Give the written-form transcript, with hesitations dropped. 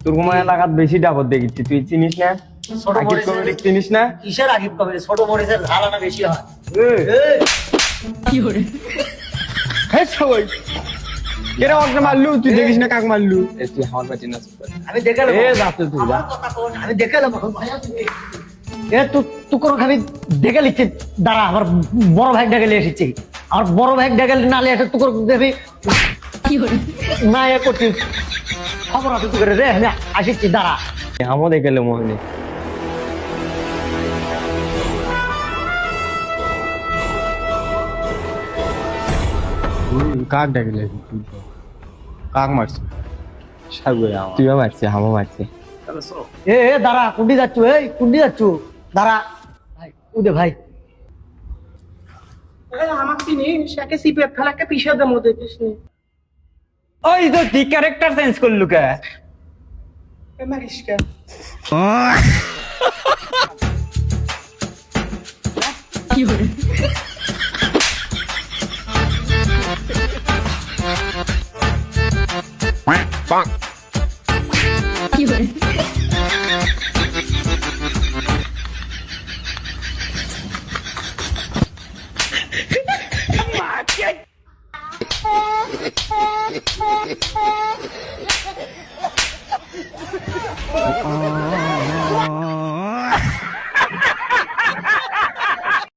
তোর ঘুমায় এলাকাত বেশি ডাবর দেখিচ্ছি, তুই চিনিস না? ছোট আকিব মরিচের কবির চিনিস না? কিসের আকিব কবির? ছোট মরিচের ঝালানা বেশি হয়। হ্যাঁ সবাই কেরা ওকে মারলু, তুই দেখিস না কাক মারলু? তুই আমার বাড়ি না আমি দেখে নেবো। এ যাতে তুই যা। আমার কথা কোন, আমি দেখে নেবো। ভাইয়া তুমি তুই কোনো খাবি দেখে লিখছি। দাঁড়া, আমার বড় ভাই ডেকে নিয়ে এসেছি। আমার বড় ভাই ডেকে না নিয়ে এসে তুই দেখবি না এ করছিস। খবর আছে তুই করে রে, আমি আসিছি, দাঁড়া। আমও দেখলে মনে কাক ডাকলে কাক মারছি তুইও মারছি আমও মারছি এ দাঁড়া, কুন্ডি যাচ্ছ, এই কুন্ডি যাচ্ছ, দাঁড়া উদে ভাই। আমাকে চিনিস? একে সিপে ফেলাকে পিছিয়ে দেবো, দেখিস নি? ওই তো তুই ক্যারেক্টার চেঞ্জ করলু কে? মারিস কে?